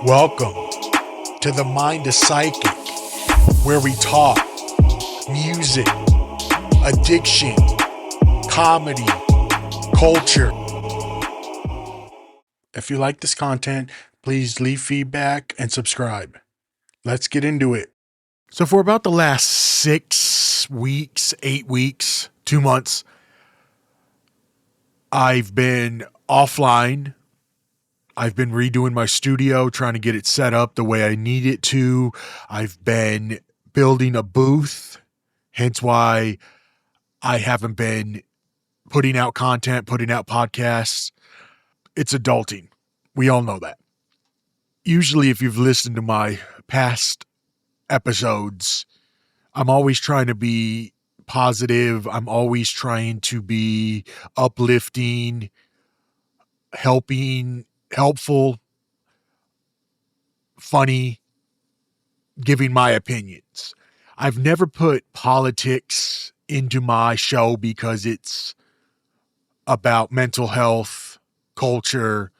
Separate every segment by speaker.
Speaker 1: Welcome to the Mind is Psychic, where we talk music, addiction, comedy, culture. If you like this content, please leave feedback and subscribe. Let's get into it. So for about the last 6 weeks, 8 weeks, 2 months, I've been offline. I've been redoing my studio, trying to get it set up the way I need it to. I've been building a booth, hence why I haven't been putting out content, putting out podcasts. It's adulting. We all know that. Usually, if you've listened to my past episodes, I'm always trying to be positive. I'm always trying to be uplifting, helpful, funny, giving my opinions. I've never put politics into my show because it's about mental health, culture,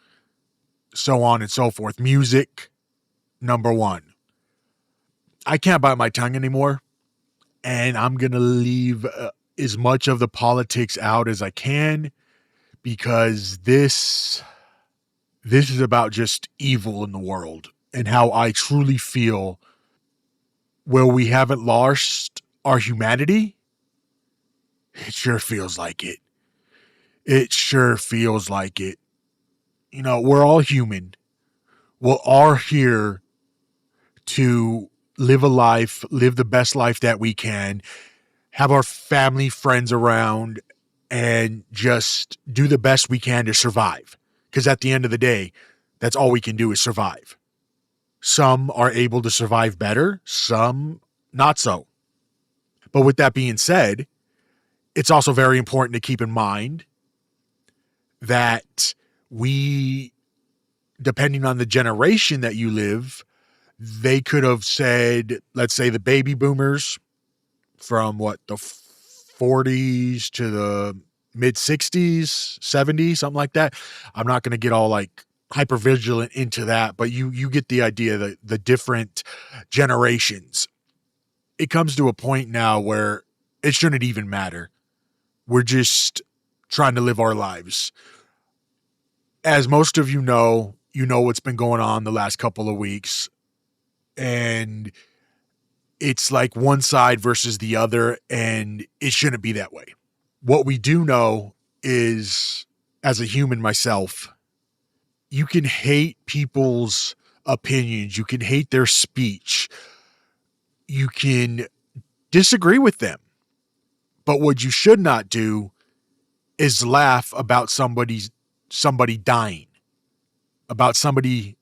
Speaker 1: so on and so forth. Music, number one. I can't bite my tongue anymore, and I'm going to leave as much of the politics out as I can because this is about just evil in the world and how I truly feel where we haven't lost our humanity. It sure feels like it. It sure feels like it. You know, we're all human. We're all here to live a life, live the best life that we can, have our family, friends around, and just do the best we can to survive. Because at the end of the day, that's all we can do is survive. Some are able to survive better, some not so. But with that being said, it's also very important to keep in mind that we, depending on the generation that you live, they could have said, let's say the baby boomers from the 40s to the mid 60s, 70s, something like that. I'm not going to get all hyper vigilant into that, but you get the idea, the different generations. It comes to a point now where it shouldn't even matter. We're just trying to live our lives. As most of you know what's been going on the last couple of weeks, and it's like one side versus the other, and it shouldn't be that way. What we do know is, as a human myself, you can hate people's opinions. You can hate their speech. You can disagree with them. But what you should not do is laugh about somebody dying, about somebody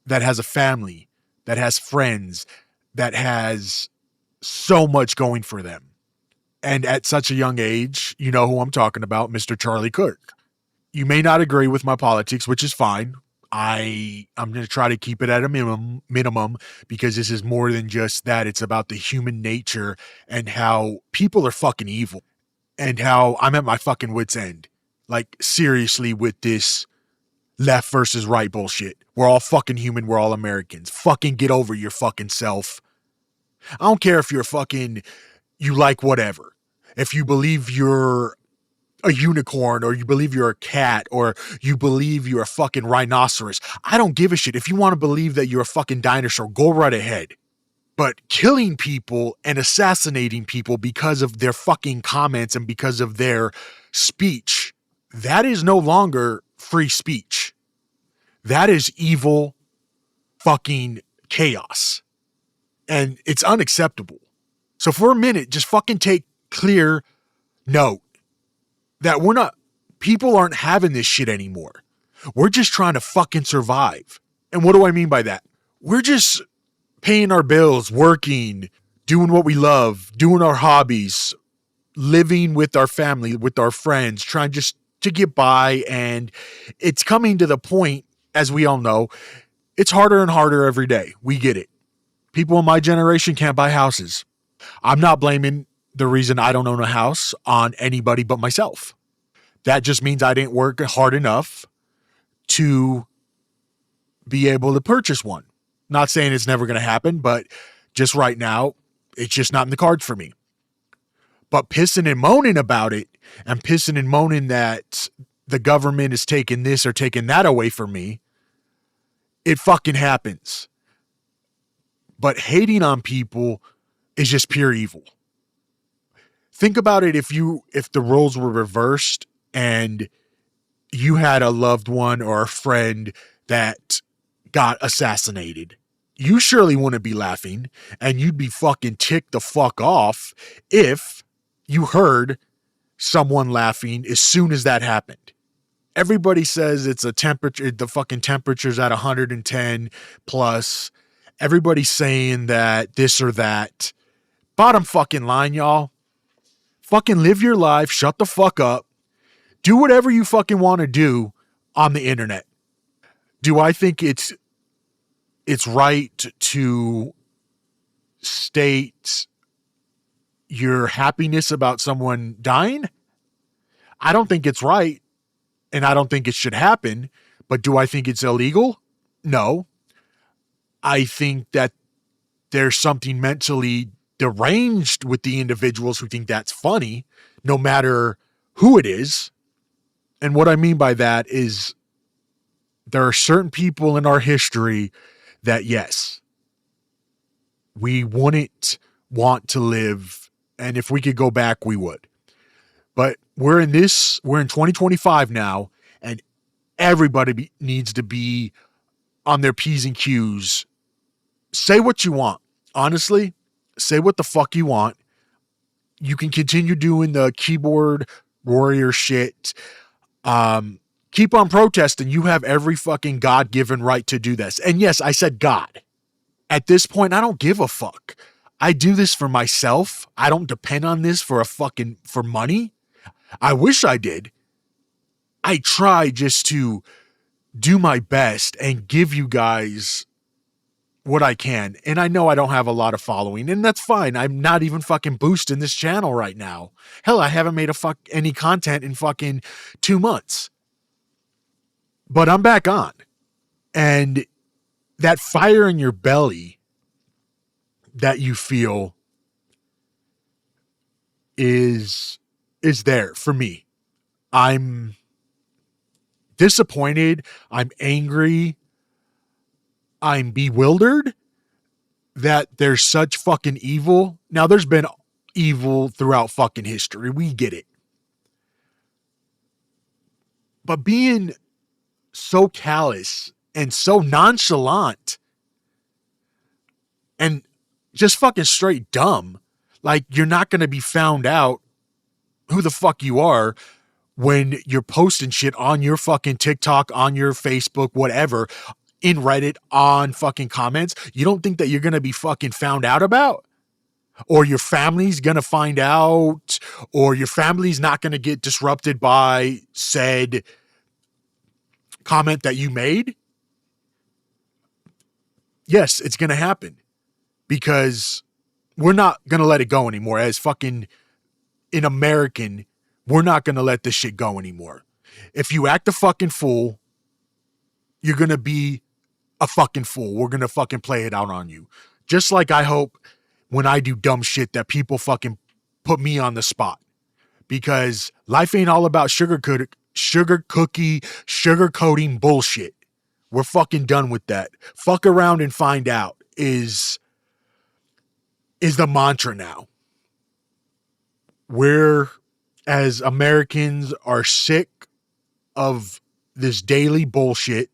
Speaker 1: that has a family, that has friends, that has so much going for them. And at such a young age, you know who I'm talking about, Mr. Charlie KIRK. You may not agree with my politics, which is fine. I'm going to try to keep it at a minimum because this is more than just that. It's about the human nature and how people are fucking evil and how I'm at my fucking wit's end. Like, seriously, with this left versus right bullshit. We're all fucking human. We're all Americans. Fucking get over your fucking self. I don't care if you like whatever. If you believe you're a unicorn, or you believe you're a cat, or you believe you're a fucking rhinoceros, I don't give a shit. If you want to believe that you're a fucking dinosaur, go right ahead. But killing people and assassinating people because of their fucking comments and because of their speech, that is no longer free speech. That is evil fucking chaos. And it's unacceptable. So for a minute, just fucking take clear note that people aren't having this shit anymore. We're just trying to fucking survive. And what do I mean by that? We're just paying our bills, working, doing what we love, doing our hobbies, living with our family, with our friends, trying just to get by. And it's coming to the point, as we all know, it's harder and harder every day. We get it. People in my generation can't buy houses. I'm not blaming the reason I don't own a house on anybody but myself. That just means I didn't work hard enough to be able to purchase one. Not saying it's never going to happen, but just right now, it's just not in the cards for me. But pissing and moaning about it and pissing and moaning that the government is taking this or taking that away from me, it fucking happens. But hating on people is just pure evil. Think about it if the roles were reversed and you had a loved one or a friend that got assassinated. You surely wouldn't be laughing, and you'd be fucking ticked the fuck off if you heard someone laughing as soon as that happened. Everybody says it's a temperature, the fucking temperature's at 110 plus. Everybody's saying that this or that. Bottom fucking line, y'all. Fucking live your life, shut the fuck up. Do whatever you fucking want to do on the internet. Do I think it's right to state your happiness about someone dying? I don't think it's right, and I don't think it should happen. But do I think it's illegal? No. I think that there's something mentally deranged with the individuals who think that's funny, no matter who it is. And what I mean by that is there are certain people in our history that, yes, we wouldn't want to live. And if we could go back, we would. But we're in 2025 now, and everybody needs to be on their P's and Q's. Say what you want. Honestly, say what the fuck you want. You can continue doing the keyboard warrior shit. Keep on protesting. You have every fucking God-given right to do this. And yes, I said God. At this point, I don't give a fuck. I do this for myself. I don't depend on this for money. I wish I did. I try just to do my best and give you guys what I can. And I know I don't have a lot of following, and that's fine. I'm not even fucking boosting this channel right now. Hell, I haven't made any content in fucking 2 months. But I'm back on. And that fire in your belly that you feel is there for me. I'm disappointed. I'm angry. I'm bewildered that there's such fucking evil. Now, there's been evil throughout fucking history. We get it. But being so callous and so nonchalant and just fucking straight dumb, like you're not going to be found out who the fuck you are when you're posting shit on your fucking TikTok, on your Facebook, whatever, in Reddit, on fucking comments. You don't think that you're going to be fucking found out about? Or your family's going to find out? Or your family's not going to get disrupted by said comment that you made? Yes, it's going to happen. Because we're not going to let it go anymore. As fucking an American, we're not going to let this shit go anymore. If you act a fucking fool, you're going to be a fucking fool. We're going to fucking play it out on you. Just like I hope when I do dumb shit that people fucking put me on the spot. Because life ain't all about sugarcoating bullshit. We're fucking done with that. Fuck around and find out is the mantra now. We're, as Americans, are sick of this daily bullshit.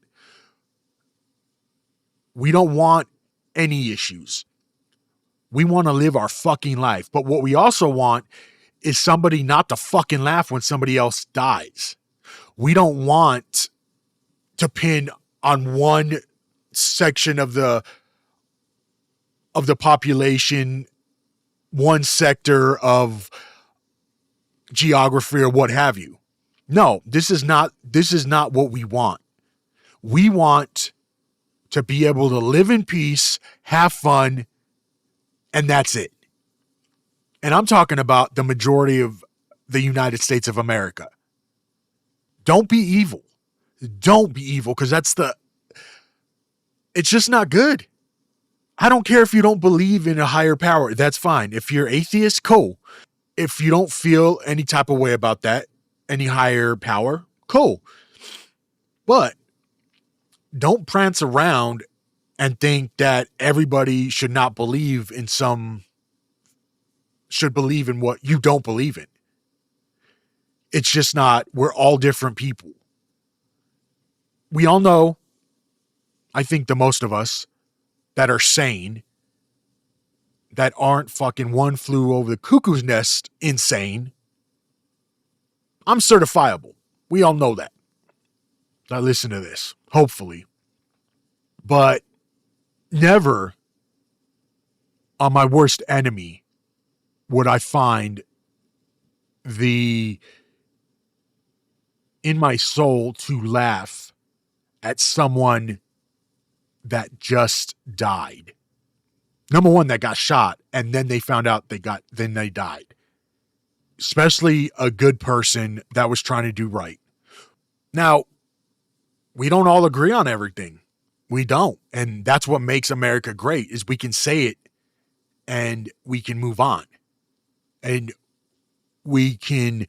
Speaker 1: We don't want any issues. We want to live our fucking life. But what we also want is somebody not to fucking laugh when somebody else dies. We don't want to pin on one section of the population, one sector of geography or what have you. No, this is not what we want. We want to be able to live in peace, have fun, and that's it. And I'm talking about the majority of the United States of America. Don't be evil. Don't be evil, because it's just not good. I don't care if you don't believe in a higher power. That's fine. If you're atheist, cool. If you don't feel any type of way about that, any higher power, cool. But don't prance around and think that everybody should not believe in should believe in what you don't believe in. It's just not, we're all different people. We all know, I think the most of us that are sane, that aren't fucking one flew over the cuckoo's nest insane. I'm certifiable. We all know that. I listen to this, hopefully. But never on my worst enemy would I find in my soul to laugh at someone that just died. Number one, that got shot, and then they found out then they died. Especially a good person that was trying to do right. Now, we don't all agree on everything. We don't. And that's what makes America great, is we can say it and we can move on. And we can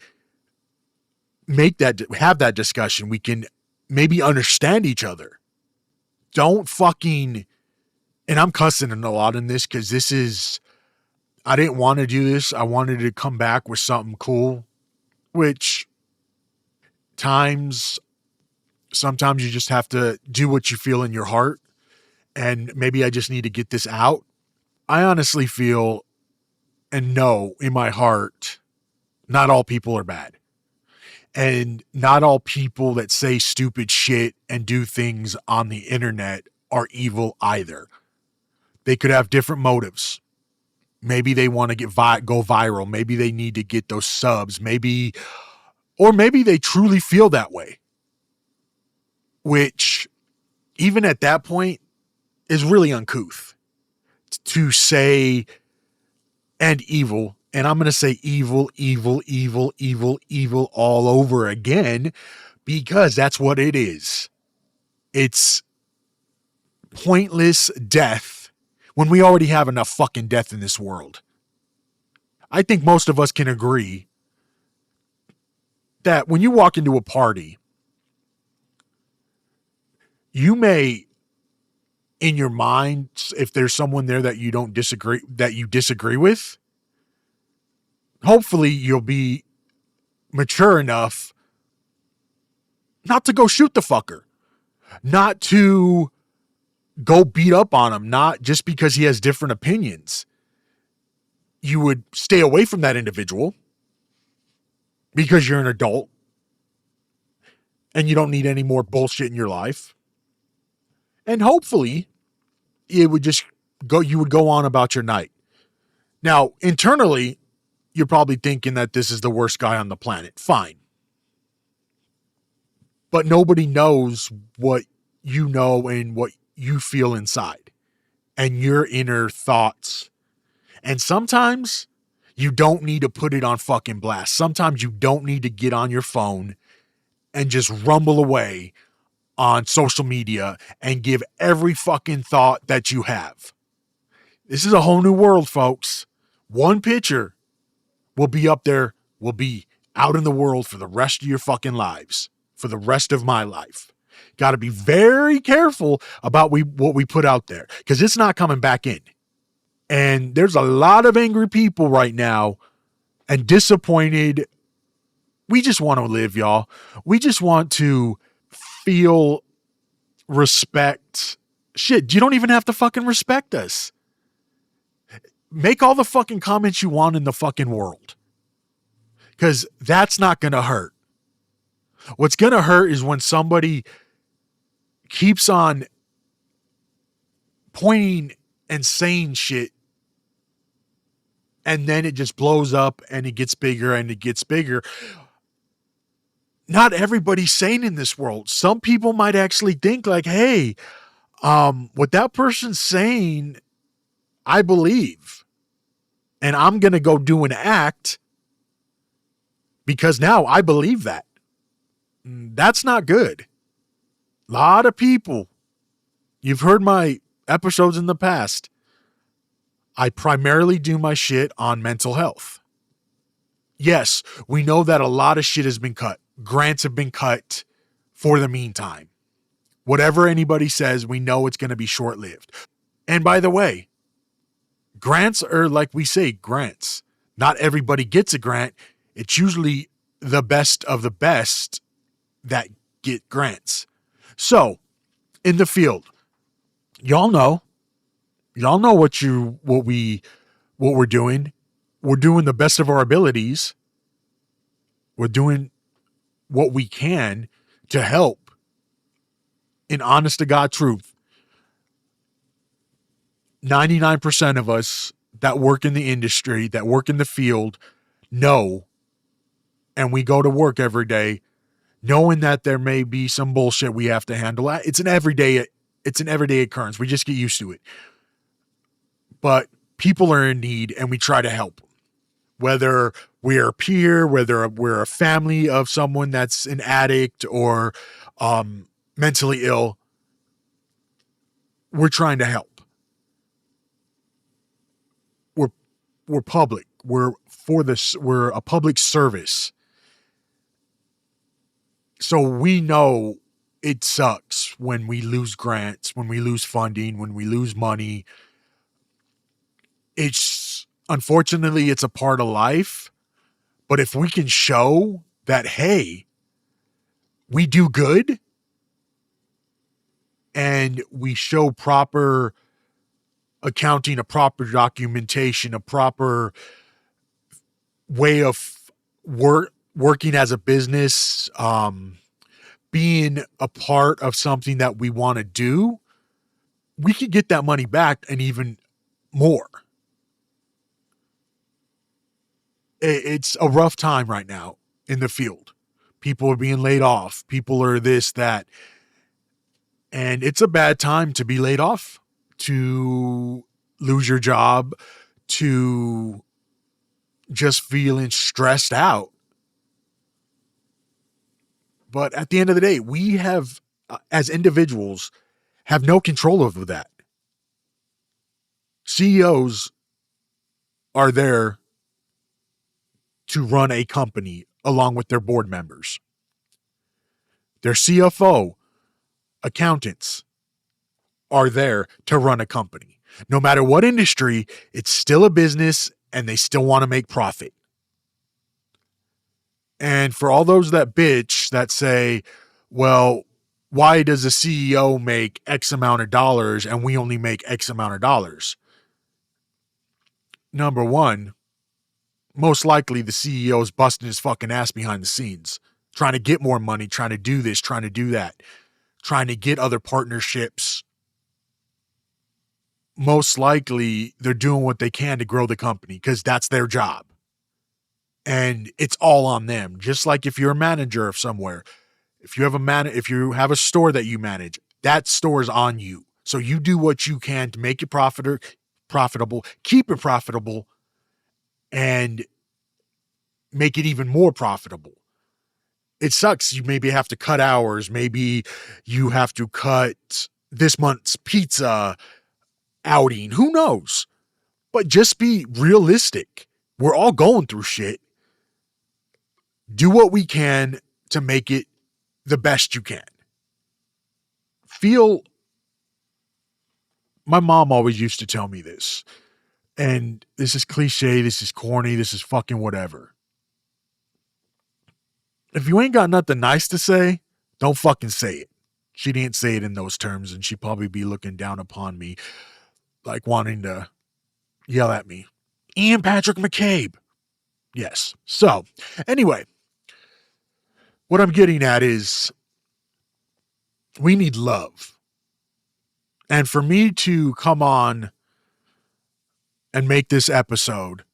Speaker 1: have that discussion. We can maybe understand each other. Don't fucking, and I'm cussing a lot in this because I didn't want to do this. I wanted to come back with something cool, which sometimes you just have to do what you feel in your heart. And maybe I just need to get this out. I honestly feel and know in my heart, not all people are bad. And not all people that say stupid shit and do things on the internet are evil either. They could have different motives. Maybe they want to go viral. Maybe they need to get those subs. Or maybe they truly feel that way. Which, even at that point, is really uncouth to say, and evil. And I'm going to say evil, evil, evil, evil, evil all over again, because that's what it is. It's pointless death when we already have enough fucking death in this world. I think most of us can agree that when you walk into a party, you may, in your mind, if there's someone there that you disagree with, hopefully you'll be mature enough not to go shoot the fucker, not to go beat up on him, not just because he has different opinions. You would stay away from that individual because you're an adult and you don't need any more bullshit in your life. And hopefully you would go on about your night. Now, internally, you're probably thinking that this is the worst guy on the planet. Fine. But nobody knows what you know and what you feel inside and your inner thoughts. And sometimes you don't need to put it on fucking blast. Sometimes you don't need to get on your phone and just rumble away on social media and give every fucking thought that you have. This is a whole new world, folks. One picture will be up there, will be out in the world for the rest of your fucking lives, for the rest of my life. Got to be very careful about what we put out there, because it's not coming back in. And there's a lot of angry people right now and disappointed. We just want to live, y'all. We just want to feel respect. Shit, you don't even have to fucking respect us. Make all the fucking comments you want in the fucking world, because that's not going to hurt. What's going to hurt is when somebody keeps on pointing and saying shit, and then it just blows up and it gets bigger and it gets bigger. Not everybody's sane in this world. Some people might actually think like, hey, what that person's saying, I believe. And I'm going to go do an act because now I believe that. That's not good. A lot of people, you've heard my episodes in the past, I primarily do my shit on mental health. Yes, we know that a lot of shit has been cut. Grants have been cut for the meantime. Whatever anybody says, we know it's going to be short-lived. And by the way, grants are, like we say, grants. Not everybody gets a grant. It's usually the best of the best that get grants. So, in the field, y'all know what we're doing. We're doing the best of our abilities. We're doing what we can to help. In honest to God truth, 99% of us that work in the industry, that work in the field, know, and we go to work every day knowing that there may be some bullshit we have to handle. It's an everyday occurrence. We just get used to it. But people are in need and we try to help them. Whether we're a peer, whether we're a family of someone that's an addict or mentally ill, we're trying to help. We're public. We're a public service. So we know it sucks when we lose grants, when we lose funding, when we lose money. Unfortunately, it's a part of life. But if we can show that, hey, we do good and we show proper accounting, a proper documentation, a proper way of working as a business, being a part of something that we want to do, we could get that money back and even more. It's a rough time right now in the field. People are being laid off. People are this, that. And it's a bad time to be laid off, to lose your job, to just feeling stressed out. But at the end of the day, we have, as individuals, have no control over that. CEOs are there to run a company along with their board members. Their CFO, accountants, are there to run a company. No matter what industry, it's still a business and they still want to make profit. And for all those that bitch that say, well, why does the CEO make X amount of dollars and we only make X amount of dollars? Number one, most likely the CEO is busting his fucking ass behind the scenes, trying to get more money, trying to do this, trying to do that, trying to get other partnerships. Most likely they're doing what they can to grow the company because that's their job. And it's all on them. Just like if you're a manager of somewhere, if you have a store that you manage, that store is on you. So you do what you can to make it profitable, keep it profitable, and make it even more profitable. It sucks. You maybe have to cut hours. Maybe you have to cut this month's pizza outing. Who knows? But just be realistic. We're all going through shit. Do what we can to make it the best you can. My mom always used to tell me this, and this is cliche, this is corny, this is fucking whatever. If you ain't got nothing nice to say, don't fucking say it. She didn't say it in those terms, and she'd probably be looking down upon me, like wanting to yell at me. Ian Patrick McCabe. Yes. So, anyway, what I'm getting at is we need love. And for me to come on and make this episode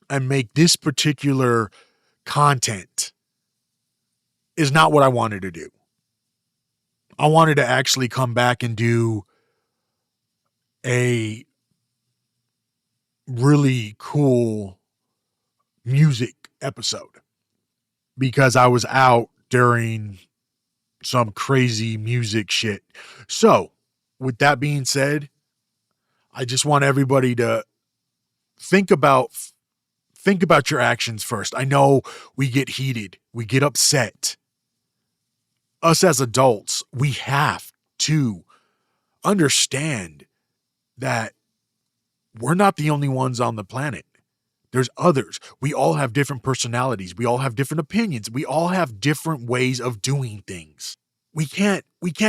Speaker 1: and make this particular content is not what I wanted to do. I wanted to actually come back and do a really cool music episode because I was out during some crazy music shit. So, with that being said, I just want everybody to think about think about your actions first. I know we get heated, we get upset. Us as adults, we have to understand that we're not the only ones on the planet. There's others. We all have different personalities. We all have different opinions. We all have different ways of doing things. We can't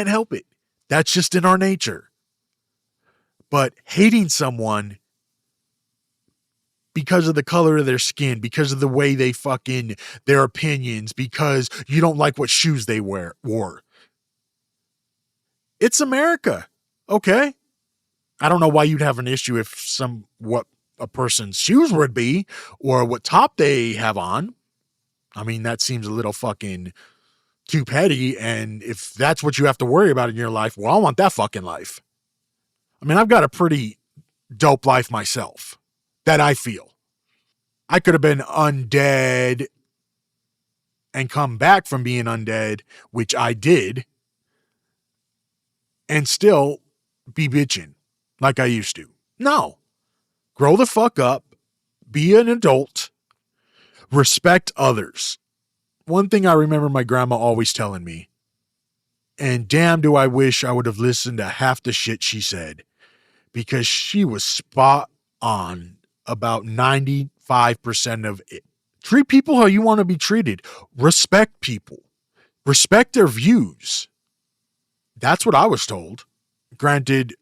Speaker 1: help it. That's just in our nature. But hating someone because of the color of their skin, because of the way they fucking their opinions, because you don't like what shoes they wore. It's America. Okay? I don't know why you'd have an issue if what a person's shoes would be or what top they have on. I mean, that seems a little fucking too petty. And if that's what you have to worry about in your life, well, I want that fucking life. I mean, I've got a pretty dope life myself that I feel. I could have been undead and come back from being undead, which I did, and still be bitching like I used to. No. Grow the fuck up. Be an adult. Respect others. One thing I remember my grandma always telling me, and damn do I wish I would have listened to half the shit she said, because she was spot on about 95% of it. Treat people how you want to be treated. Respect people. Respect their views. That's what I was told. Granted,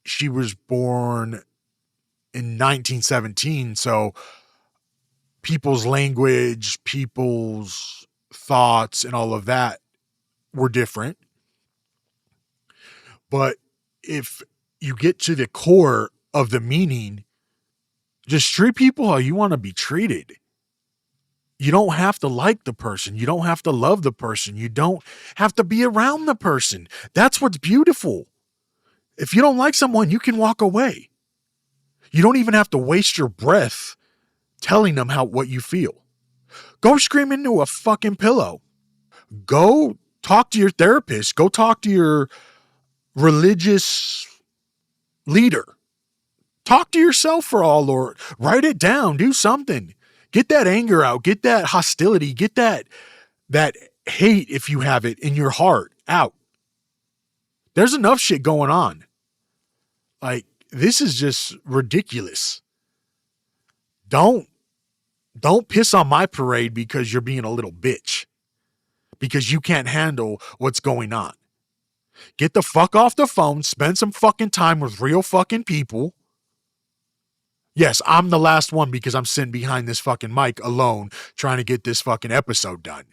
Speaker 1: she was born in 1917, so people's language, people's thoughts, and all of that were different. But if you get to the core of the meaning, just treat people how you want to be treated. You don't have to like the person. You don't have to love the person. You don't have to be around the person. That's what's beautiful. If you don't like someone, you can walk away. You don't even have to waste your breath telling them what you feel. Go scream into a fucking pillow. Go talk to your therapist. Go talk to your religious leader. Talk to yourself for all Lord. Write it down. Do something. Get that anger out. Get that hostility. Get that hate, if you have it, in your heart out. There's enough shit going on. Like, this is just ridiculous. Don't piss on my parade because you're being a little bitch. Because you can't handle what's going on. Get the fuck off the phone. Spend some fucking time with real fucking people. Yes, I'm the last one because I'm sitting behind this fucking mic alone trying to get this fucking episode done.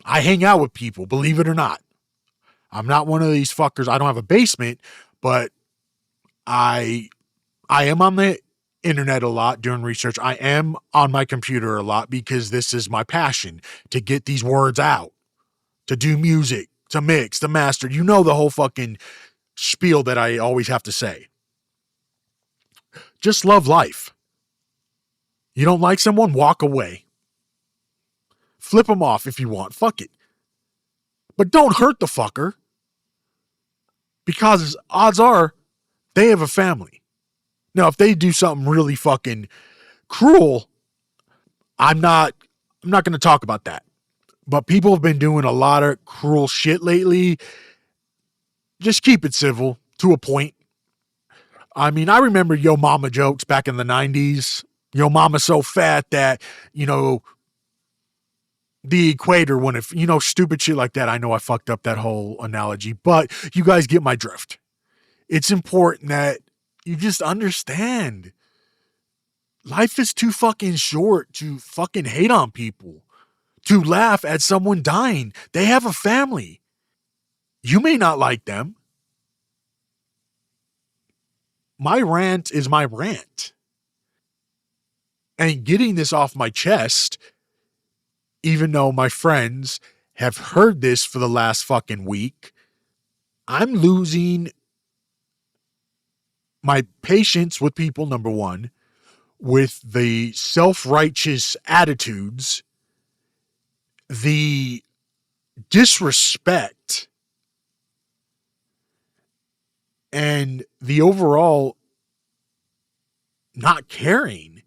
Speaker 1: I hang out with people, believe it or not. I'm not one of these fuckers. I don't have a basement, but I am on the internet a lot doing research. I am on my computer a lot because this is my passion, to get these words out, to do music, to mix, to master. You know the whole fucking spiel that I always have to say. Just love life. You don't like someone, walk away. Flip them off if you want. Fuck it. But don't hurt the fucker. Because odds are they have a family. Now, if they do something really fucking cruel, I'm not going to talk about that. But people have been doing a lot of cruel shit lately. Just keep it civil to a point. I mean, I remember Yo Mama jokes back in the 90s. Yo Mama's so fat that, the equator wouldn't, stupid shit like that. I know I fucked up that whole analogy, but you guys get my drift. It's important that you just understand. Life is too fucking short to fucking hate on people, to laugh at someone dying. They have a family. You may not like them. My rant is my rant. And getting this off my chest, even though my friends have heard this for the last fucking week, I'm losing my patience with people, number one, with the self-righteous attitudes, the disrespect, and the overall not caring.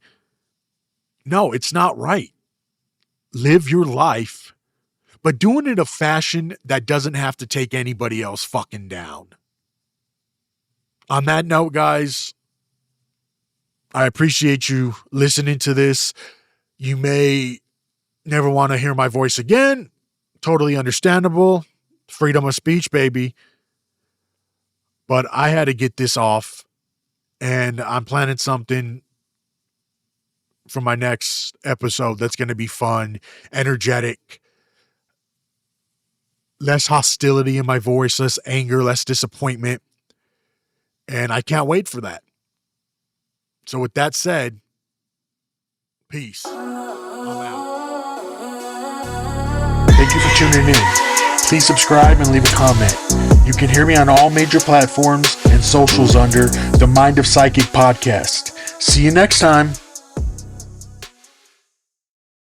Speaker 1: No, it's not right. Live your life, but do it in a fashion that doesn't have to take anybody else fucking down. On that note, guys, I appreciate you listening to this. You may never want to hear my voice again. Totally understandable. Freedom of speech, baby. But I had to get this off, and I'm planning something for my next episode that's going to be fun, energetic, less hostility in my voice, less anger, less disappointment. And I can't wait for that. So with that said, peace. I'm out. Thank you for tuning in. Please subscribe and leave a comment. You can hear me on all major platforms and socials under the Mind of Psychic podcast. See you next time.